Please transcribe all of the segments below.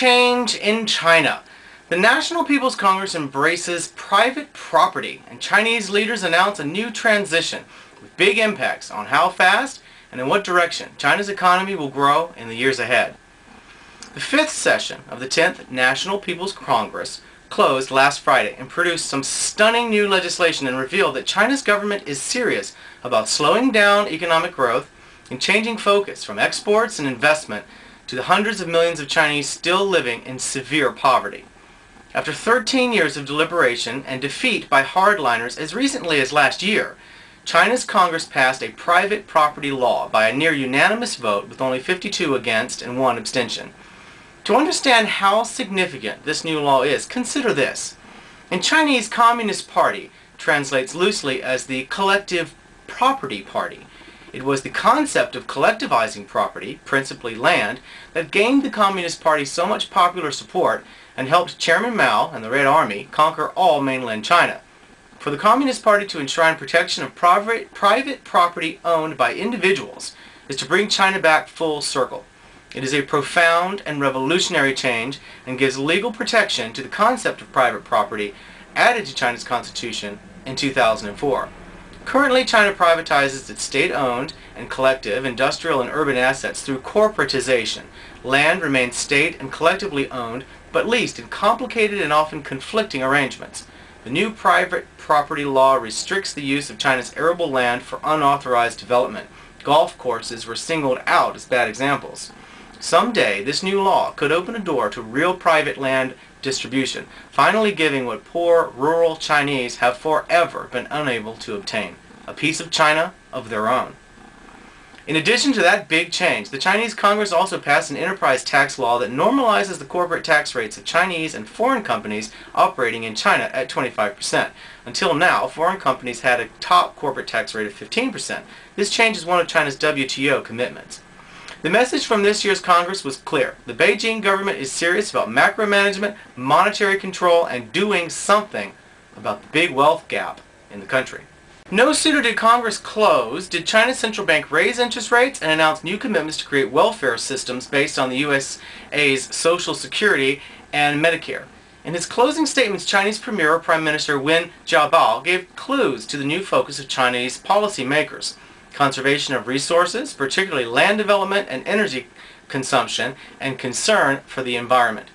change in China. The National People's Congress embraces private property, and Chinese leaders announce a new transition with big impacts on how fast and in what direction China's economy will grow in the years ahead. The fifth session of the 10th National People's Congress closed last Friday and produced some stunning new legislation and revealed that China's government is serious about slowing down economic growth and changing focus from exports and investment to the hundreds of millions of Chinese still living in severe poverty. After 13 years of deliberation and defeat by hardliners as recently as last year, China's Congress passed a private property law by a near unanimous vote with only 52 against and 1 abstention. To understand how significant this new law is, consider this. In Chinese, Communist Party translates loosely as the Collective Property Party. It was the concept of collectivizing property, principally land, that gained the Communist Party so much popular support and helped Chairman Mao and the Red Army conquer all mainland China. For the Communist Party to enshrine protection of private property owned by individuals is to bring China back full circle. It is a profound and revolutionary change and gives legal protection to the concept of private property added to China's constitution in 2004. Currently, China privatizes its state-owned and collective industrial and urban assets through corporatization. Land remains state and collectively owned, but leased in complicated and often conflicting arrangements. The new private property law restricts the use of China's arable land for unauthorized development. Golf courses were singled out as bad examples. Someday, this new law could open a door to real private land distribution, finally giving what poor rural Chinese have forever been unable to obtain, a piece of China of their own. In addition to that big change, the Chinese Congress also passed an enterprise tax law that normalizes the corporate tax rates of Chinese and foreign companies operating in China at 25%. Until now, foreign companies had a top corporate tax rate of 15%. This change is one of China's WTO commitments. The message from this year's Congress was clear. The Beijing government is serious about macro management, monetary control, and doing something about the big wealth gap in the country. No sooner did Congress close did China's central bank raise interest rates and announce new commitments to create welfare systems based on the USA's Social Security and Medicare. In his closing statements, Chinese Premier Prime Minister Wen Jiabao gave clues to the new focus of Chinese policymakers. Conservation of resources, particularly land development and energy consumption, and concern for the environment.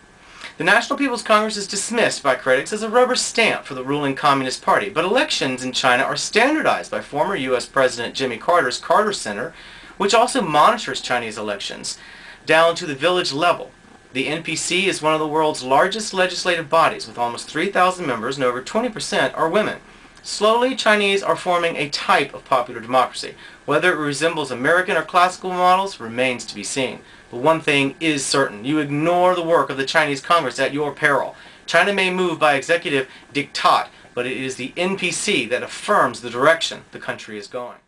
The National People's Congress is dismissed by critics as a rubber stamp for the ruling Communist Party, but elections in China are standardized by former U.S. President Jimmy Carter's Carter Center, which also monitors Chinese elections down to the village level. The NPC is one of the world's largest legislative bodies, with almost 3,000 members and over 20% are women. Slowly, Chinese are forming a type of popular democracy. Whether it resembles American or classical models remains to be seen. But one thing is certain. You ignore the work of the Chinese Congress at your peril. China may move by executive diktat, but it is the NPC that affirms the direction the country is going.